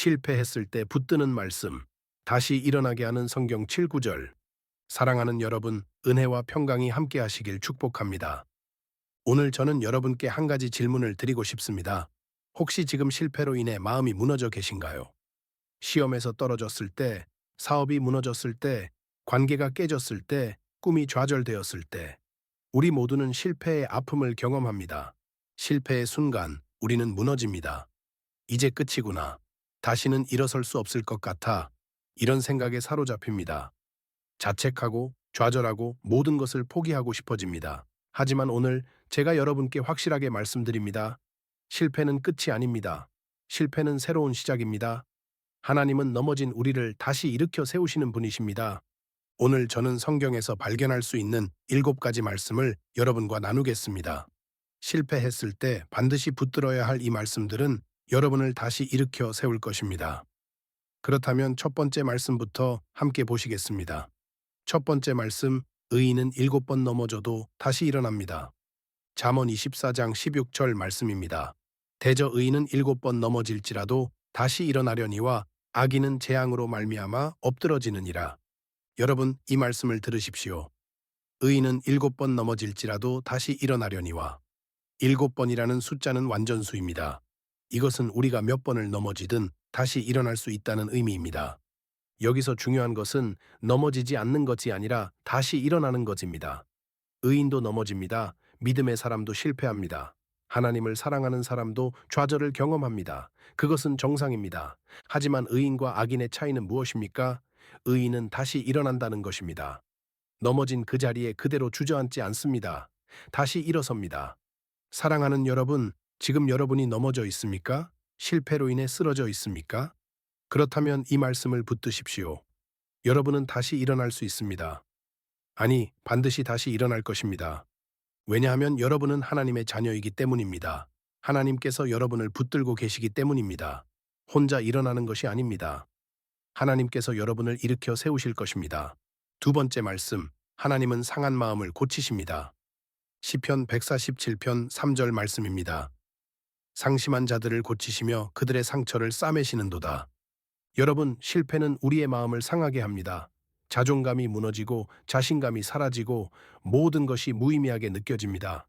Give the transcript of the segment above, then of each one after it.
실패했을 때 붙드는 말씀, 다시 일어나게 하는 성경 7구절. 사랑하는 여러분, 은혜와 평강이 함께 하시길 축복합니다. 오늘 저는 여러분께 한 가지 질문을 드리고 싶습니다. 혹시 지금 실패로 인해 마음이 무너져 계신가요? 시험에서 떨어졌을 때, 사업이 무너졌을 때, 관계가 깨졌을 때, 꿈이 좌절되었을 때, 우리 모두는 실패의 아픔을 경험합니다. 실패의 순간, 우리는 무너집니다. 이제 끝이구나. 다시는 일어설 수 없을 것 같아. 이런 생각에 사로잡힙니다. 자책하고 좌절하고 모든 것을 포기하고 싶어집니다. 하지만 오늘 제가 여러분께 확실하게 말씀드립니다. 실패는 끝이 아닙니다. 실패는 새로운 시작입니다. 하나님은 넘어진 우리를 다시 일으켜 세우시는 분이십니다. 오늘 저는 성경에서 발견할 수 있는 7가지 말씀을 여러분과 나누겠습니다. 실패했을 때 반드시 붙들어야 할 이 말씀들은 여러분을 다시 일으켜 세울 것입니다. 그렇다면 첫 번째 말씀부터 함께 보시겠습니다. 첫 번째 말씀, 의인은 7번 넘어져도 다시 일어납니다. 잠언 24장 16절 말씀입니다. 대저 의인은 7번 넘어질지라도 다시 일어나려니와 악인은 재앙으로 말미암아 엎드러지느니라. 여러분, 이 말씀을 들으십시오. 의인은 7번 넘어질지라도 다시 일어나려니와. 7번이라는 숫자는 완전수입니다. 이것은 우리가 몇 번을 넘어지든 다시 일어날 수 있다는 의미입니다. 여기서 중요한 것은 넘어지지 않는 것이 아니라 다시 일어나는 것입니다. 의인도 넘어집니다. 믿음의 사람도 실패합니다. 하나님을 사랑하는 사람도 좌절을 경험합니다. 그것은 정상입니다. 하지만 의인과 악인의 차이는 무엇입니까? 의인은 다시 일어난다는 것입니다. 넘어진 그 자리에 그대로 주저앉지 않습니다. 다시 일어섭니다. 사랑하는 여러분, 지금 여러분이 넘어져 있습니까? 실패로 인해 쓰러져 있습니까? 그렇다면 이 말씀을 붙드십시오. 여러분은 다시 일어날 수 있습니다. 아니, 반드시 다시 일어날 것입니다. 왜냐하면 여러분은 하나님의 자녀이기 때문입니다. 하나님께서 여러분을 붙들고 계시기 때문입니다. 혼자 일어나는 것이 아닙니다. 하나님께서 여러분을 일으켜 세우실 것입니다. 두 번째 말씀, 하나님은 상한 마음을 고치십니다. 시편 147편 3절 말씀입니다. 상심한 자들을 고치시며 그들의 상처를 싸매시는도다. 여러분, 실패는 우리의 마음을 상하게 합니다. 자존감이 무너지고 자신감이 사라지고 모든 것이 무의미하게 느껴집니다.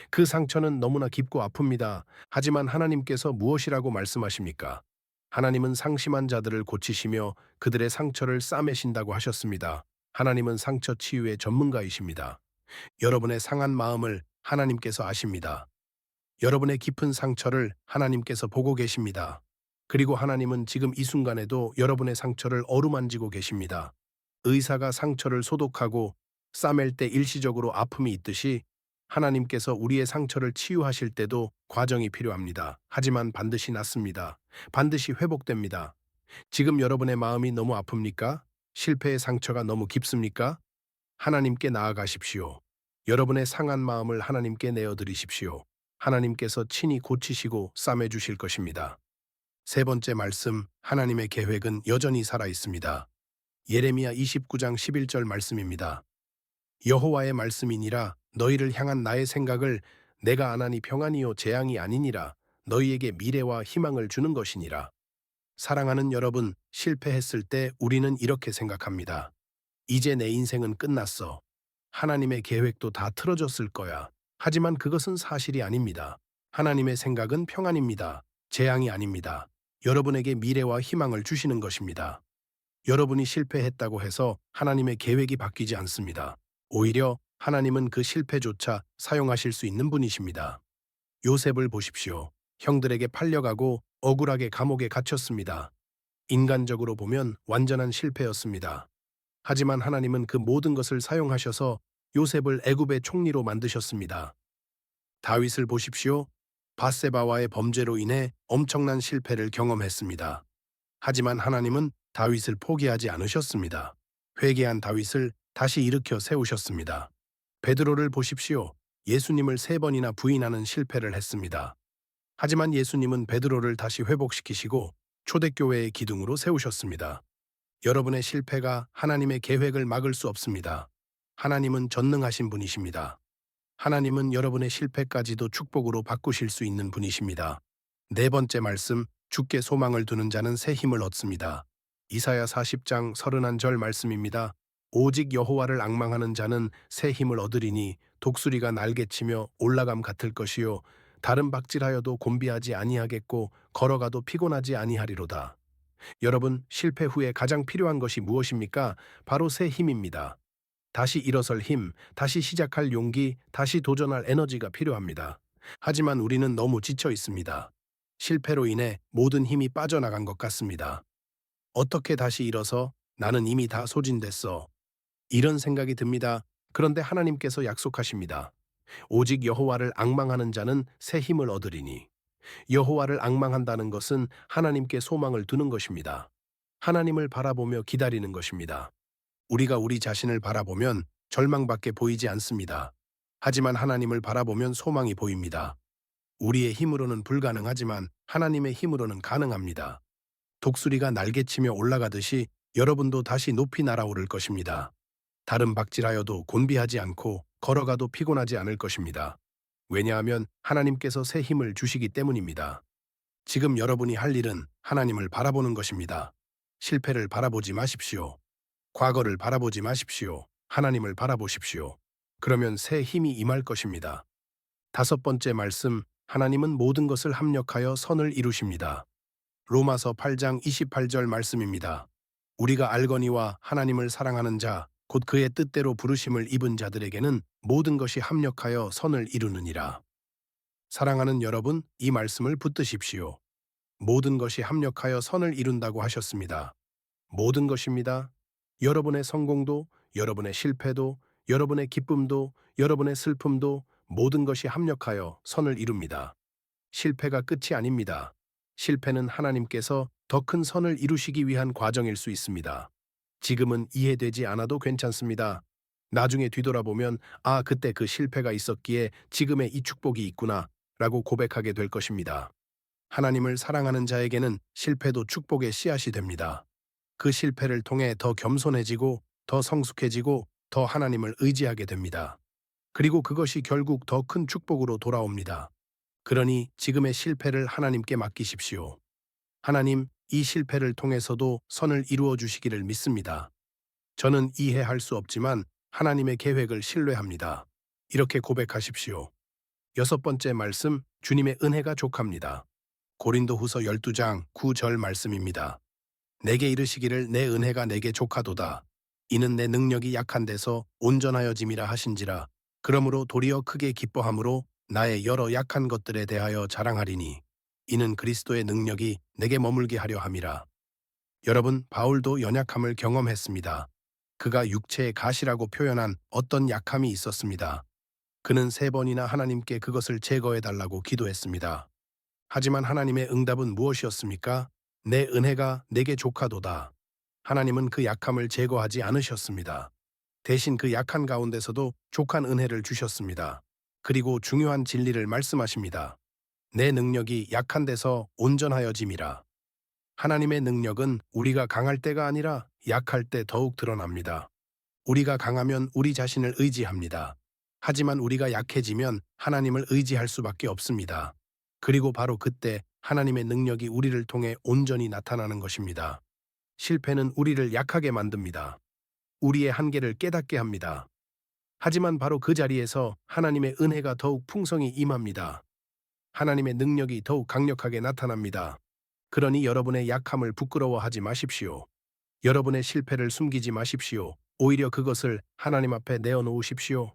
그 상처는 너무나 깊고 아픕니다. 하지만 하나님께서 무엇이라고 말씀하십니까? 하나님은 상심한 자들을 고치시며 그들의 상처를 싸매신다고 하셨습니다. 하나님은 상처 치유의 전문가이십니다. 여러분의 상한 마음을 하나님께서 아십니다. 여러분의 깊은 상처를 하나님께서 보고 계십니다. 그리고 하나님은 지금 이 순간에도 여러분의 상처를 어루만지고 계십니다. 의사가 상처를 소독하고 싸맬 때 일시적으로 아픔이 있듯이 하나님께서 우리의 상처를 치유하실 때도 과정이 필요합니다. 하지만 반드시 낫습니다. 반드시 회복됩니다. 지금 여러분의 마음이 너무 아픕니까? 실패의 상처가 너무 깊습니까? 하나님께 나아가십시오. 여러분의 상한 마음을 하나님께 내어드리십시오. 하나님께서 친히 고치시고 싸매주실 것입니다. 세 번째 말씀, 하나님의 계획은 여전히 살아있습니다. 예레미야 29장 11절 말씀입니다. 여호와의 말씀이니라 너희를 향한 나의 생각을 내가 안하니 평안이요 재앙이 아니니라 너희에게 미래와 희망을 주는 것이니라. 사랑하는 여러분, 실패했을 때 우리는 이렇게 생각합니다. 이제 내 인생은 끝났어. 하나님의 계획도 다 틀어졌을 거야. 하지만 그것은 사실이 아닙니다. 하나님의 생각은 평안입니다. 재앙이 아닙니다. 여러분에게 미래와 희망을 주시는 것입니다. 여러분이 실패했다고 해서 하나님의 계획이 바뀌지 않습니다. 오히려 하나님은 그 실패조차 사용하실 수 있는 분이십니다. 요셉을 보십시오. 형들에게 팔려가고 억울하게 감옥에 갇혔습니다. 인간적으로 보면 완전한 실패였습니다. 하지만 하나님은 그 모든 것을 사용하셔서 요셉을 애굽의 총리로 만드셨습니다. 다윗을 보십시오. 밧세바와의 범죄로 인해 엄청난 실패를 경험했습니다. 하지만 하나님은 다윗을 포기하지 않으셨습니다. 회개한 다윗을 다시 일으켜 세우셨습니다. 베드로를 보십시오. 예수님을 3번이나 부인하는 실패를 했습니다. 하지만 예수님은 베드로를 다시 회복시키시고 초대교회의 기둥으로 세우셨습니다. 여러분의 실패가 하나님의 계획을 막을 수 없습니다. 하나님은 전능하신 분이십니다. 하나님은 여러분의 실패까지도 축복으로 바꾸실 수 있는 분이십니다. 네 번째 말씀, 주께 소망을 두는 자는 새 힘을 얻습니다. 이사야 40장 31절 말씀입니다. 오직 여호와를 앙망하는 자는 새 힘을 얻으리니 독수리가 날개치며 올라감 같을 것이요 다른 박질하여도 곤비하지 아니하겠고 걸어가도 피곤하지 아니하리로다. 여러분, 실패 후에 가장 필요한 것이 무엇입니까? 바로 새 힘입니다. 다시 일어설 힘, 다시 시작할 용기, 다시 도전할 에너지가 필요합니다. 하지만 우리는 너무 지쳐 있습니다. 실패로 인해 모든 힘이 빠져나간 것 같습니다. 어떻게 다시 일어서 나는 이미 다 소진됐어. 이런 생각이 듭니다. 그런데 하나님께서 약속하십니다. 오직 여호와를 앙망하는 자는 새 힘을 얻으리니. 여호와를 앙망한다는 것은 하나님께 소망을 두는 것입니다. 하나님을 바라보며 기다리는 것입니다. 우리가 우리 자신을 바라보면 절망밖에 보이지 않습니다. 하지만 하나님을 바라보면 소망이 보입니다. 우리의 힘으로는 불가능하지만 하나님의 힘으로는 가능합니다. 독수리가 날개치며 올라가듯이 여러분도 다시 높이 날아오를 것입니다. 다른 박질하여도 곤비하지 않고 걸어가도 피곤하지 않을 것입니다. 왜냐하면 하나님께서 새 힘을 주시기 때문입니다. 지금 여러분이 할 일은 하나님을 바라보는 것입니다. 실패를 바라보지 마십시오. 과거를 바라보지 마십시오. 하나님을 바라보십시오. 그러면 새 힘이 임할 것입니다. 다섯 번째 말씀, 하나님은 모든 것을 합력하여 선을 이루십니다. 로마서 8장 28절 말씀입니다. 우리가 알거니와 하나님을 사랑하는 자, 곧 그의 뜻대로 부르심을 입은 자들에게는 모든 것이 합력하여 선을 이루느니라. 사랑하는 여러분, 이 말씀을 붙드십시오. 모든 것이 합력하여 선을 이룬다고 하셨습니다. 모든 것입니다. 여러분의 성공도, 여러분의 실패도, 여러분의 기쁨도, 여러분의 슬픔도 모든 것이 합력하여 선을 이룹니다. 실패가 끝이 아닙니다. 실패는 하나님께서 더 큰 선을 이루시기 위한 과정일 수 있습니다. 지금은 이해되지 않아도 괜찮습니다. 나중에 뒤돌아보면 아, 그때 그 실패가 있었기에 지금의 이 축복이 있구나 라고 고백하게 될 것입니다. 하나님을 사랑하는 자에게는 실패도 축복의 씨앗이 됩니다. 그 실패를 통해 더 겸손해지고 더 성숙해지고 더 하나님을 의지하게 됩니다. 그리고 그것이 결국 더 큰 축복으로 돌아옵니다. 그러니 지금의 실패를 하나님께 맡기십시오. 하나님, 이 실패를 통해서도 선을 이루어 주시기를 믿습니다. 저는 이해할 수 없지만 하나님의 계획을 신뢰합니다. 이렇게 고백하십시오. 여섯 번째 말씀, 주님의 은혜가 족합니다. 고린도후서 12장 9절 말씀입니다. 내게 이르시기를 내 은혜가 내게 족하도다. 이는 내 능력이 약한 데서 온전하여짐이라 하신지라. 그러므로 도리어 크게 기뻐함으로 나의 여러 약한 것들에 대하여 자랑하리니 이는 그리스도의 능력이 내게 머물게 하려 함이라. 여러분, 바울도 연약함을 경험했습니다. 그가 육체의 가시라고 표현한 어떤 약함이 있었습니다. 그는 3번이나 하나님께 그것을 제거해달라고 기도했습니다. 하지만 하나님의 응답은 무엇이었습니까? 내 은혜가 내게 족하도다. 하나님은 그 약함을 제거하지 않으셨습니다. 대신 그 약한 가운데서도 족한 은혜를 주셨습니다. 그리고 중요한 진리를 말씀하십니다. 내 능력이 약한 데서 온전하여짐이라. 하나님의 능력은 우리가 강할 때가 아니라 약할 때 더욱 드러납니다. 우리가 강하면 우리 자신을 의지합니다. 하지만 우리가 약해지면 하나님을 의지할 수밖에 없습니다. 그리고 바로 그때 하나님의 능력이 우리를 통해 온전히 나타나는 것입니다. 실패는 우리를 약하게 만듭니다. 우리의 한계를 깨닫게 합니다. 하지만 바로 그 자리에서 하나님의 은혜가 더욱 풍성히 임합니다. 하나님의 능력이 더욱 강력하게 나타납니다. 그러니 여러분의 약함을 부끄러워하지 마십시오. 여러분의 실패를 숨기지 마십시오. 오히려 그것을 하나님 앞에 내어놓으십시오.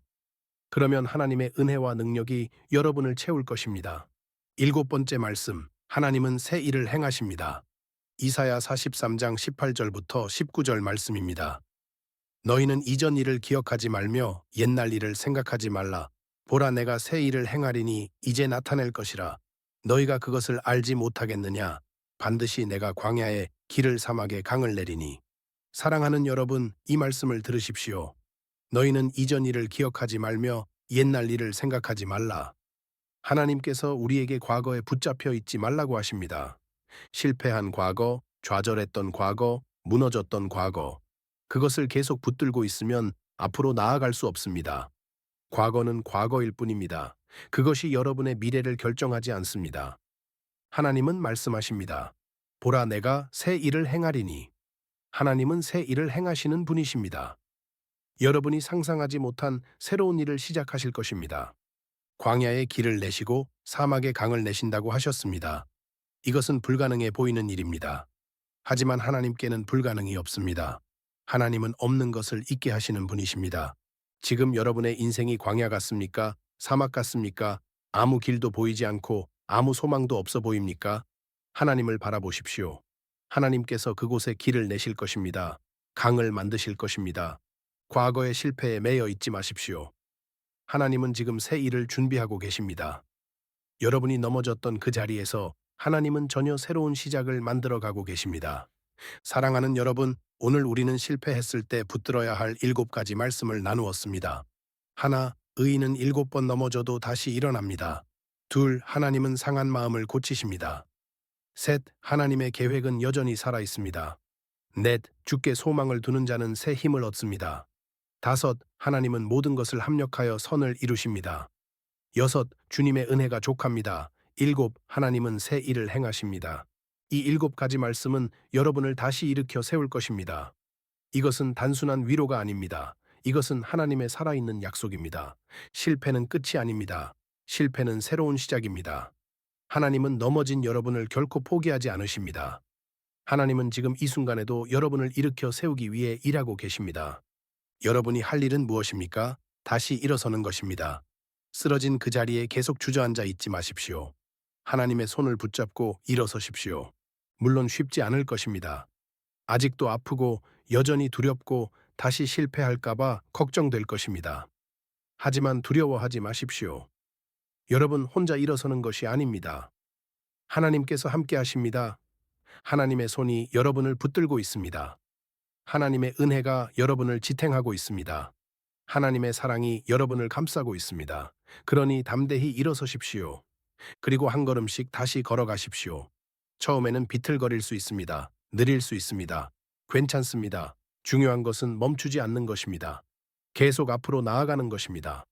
그러면 하나님의 은혜와 능력이 여러분을 채울 것입니다. 일곱 번째 말씀, 하나님은 새 일을 행하십니다. 이사야 43장 18절부터 19절 말씀입니다. 너희는 이전 일을 기억하지 말며 옛날 일을 생각하지 말라. 보라, 내가 새 일을 행하리니 이제 나타낼 것이라. 너희가 그것을 알지 못하겠느냐? 반드시 내가 광야에 길을 사막에 강을 내리니. 사랑하는 여러분, 이 말씀을 들으십시오. 너희는 이전 일을 기억하지 말며 옛날 일을 생각하지 말라. 하나님께서 우리에게 과거에 붙잡혀 있지 말라고 하십니다. 실패한 과거, 좌절했던 과거, 무너졌던 과거, 그것을 계속 붙들고 있으면 앞으로 나아갈 수 없습니다. 과거는 과거일 뿐입니다. 그것이 여러분의 미래를 결정하지 않습니다. 하나님은 말씀하십니다. 보라, 내가 새 일을 행하리니. 하나님은 새 일을 행하시는 분이십니다. 여러분이 상상하지 못한 새로운 일을 시작하실 것입니다. 광야에 길을 내시고 사막에 강을 내신다고 하셨습니다. 이것은 불가능해 보이는 일입니다. 하지만 하나님께는 불가능이 없습니다. 하나님은 없는 것을 있게 하시는 분이십니다. 지금 여러분의 인생이 광야 같습니까? 사막 같습니까? 아무 길도 보이지 않고 아무 소망도 없어 보입니까? 하나님을 바라보십시오. 하나님께서 그곳에 길을 내실 것입니다. 강을 만드실 것입니다. 과거의 실패에 매여 있지 마십시오. 하나님은 지금 새 일을 준비하고 계십니다. 여러분이 넘어졌던 그 자리에서 하나님은 전혀 새로운 시작을 만들어 가고 계십니다. 사랑하는 여러분, 오늘 우리는 실패했을 때 붙들어야 할 7가지 말씀을 나누었습니다. 하나, 의인은 7번 넘어져도 다시 일어납니다. 둘, 하나님은 상한 마음을 고치십니다. 셋, 하나님의 계획은 여전히 살아 있습니다. 넷, 주께 소망을 두는 자는 새 힘을 얻습니다. 다섯, 하나님은 모든 것을 합력하여 선을 이루십니다. 여섯, 주님의 은혜가 족합니다. 일곱, 하나님은 새 일을 행하십니다. 이 7가지 말씀은 여러분을 다시 일으켜 세울 것입니다. 이것은 단순한 위로가 아닙니다. 이것은 하나님의 살아있는 약속입니다. 실패는 끝이 아닙니다. 실패는 새로운 시작입니다. 하나님은 넘어진 여러분을 결코 포기하지 않으십니다. 하나님은 지금 이 순간에도 여러분을 일으켜 세우기 위해 일하고 계십니다. 여러분이 할 일은 무엇입니까? 다시 일어서는 것입니다. 쓰러진 그 자리에 계속 주저앉아 있지 마십시오. 하나님의 손을 붙잡고 일어서십시오. 물론 쉽지 않을 것입니다. 아직도 아프고 여전히 두렵고 다시 실패할까봐 걱정될 것입니다. 하지만 두려워하지 마십시오. 여러분 혼자 일어서는 것이 아닙니다. 하나님께서 함께 하십니다. 하나님의 손이 여러분을 붙들고 있습니다. 하나님의 은혜가 여러분을 지탱하고 있습니다. 하나님의 사랑이 여러분을 감싸고 있습니다. 그러니 담대히 일어서십시오. 그리고 한 걸음씩 다시 걸어가십시오. 처음에는 비틀거릴 수 있습니다. 느릴 수 있습니다. 괜찮습니다. 중요한 것은 멈추지 않는 것입니다. 계속 앞으로 나아가는 것입니다.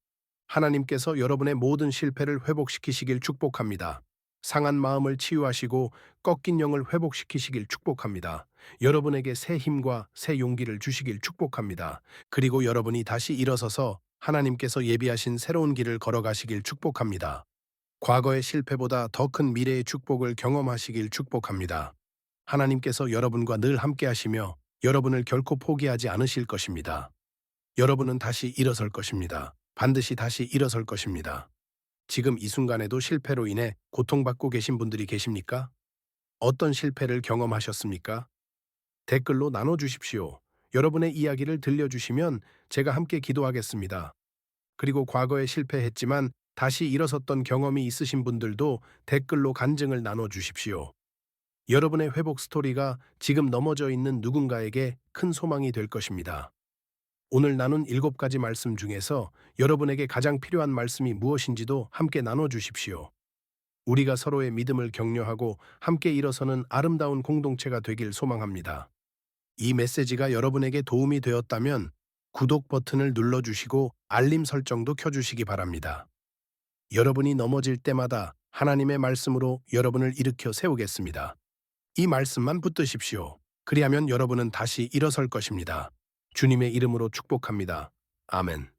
하나님께서 여러분의 모든 실패를 회복시키시길 축복합니다. 상한 마음을 치유하시고 꺾인 영을 회복시키시길 축복합니다. 여러분에게 새 힘과 새 용기를 주시길 축복합니다. 그리고 여러분이 다시 일어서서 하나님께서 예비하신 새로운 길을 걸어가시길 축복합니다. 과거의 실패보다 더 큰 미래의 축복을 경험하시길 축복합니다. 하나님께서 여러분과 늘 함께 하시며 여러분을 결코 포기하지 않으실 것입니다. 여러분은 다시 일어설 것입니다. 반드시 다시 일어설 것입니다. 지금 이 순간에도 실패로 인해 고통받고 계신 분들이 계십니까? 어떤 실패를 경험하셨습니까? 댓글로 나눠주십시오. 여러분의 이야기를 들려주시면 제가 함께 기도하겠습니다. 그리고 과거에 실패했지만 다시 일어섰던 경험이 있으신 분들도 댓글로 간증을 나눠주십시오. 여러분의 회복 스토리가 지금 넘어져 있는 누군가에게 큰 소망이 될 것입니다. 오늘 나눈 7가지 말씀 중에서 여러분에게 가장 필요한 말씀이 무엇인지도 함께 나눠주십시오. 우리가 서로의 믿음을 격려하고 함께 일어서는 아름다운 공동체가 되길 소망합니다. 이 메시지가 여러분에게 도움이 되었다면 구독 버튼을 눌러주시고 알림 설정도 켜주시기 바랍니다. 여러분이 넘어질 때마다 하나님의 말씀으로 여러분을 일으켜 세우겠습니다. 이 말씀만 붙드십시오. 그리하면 여러분은 다시 일어설 것입니다. 주님의 이름으로 축복합니다. 아멘.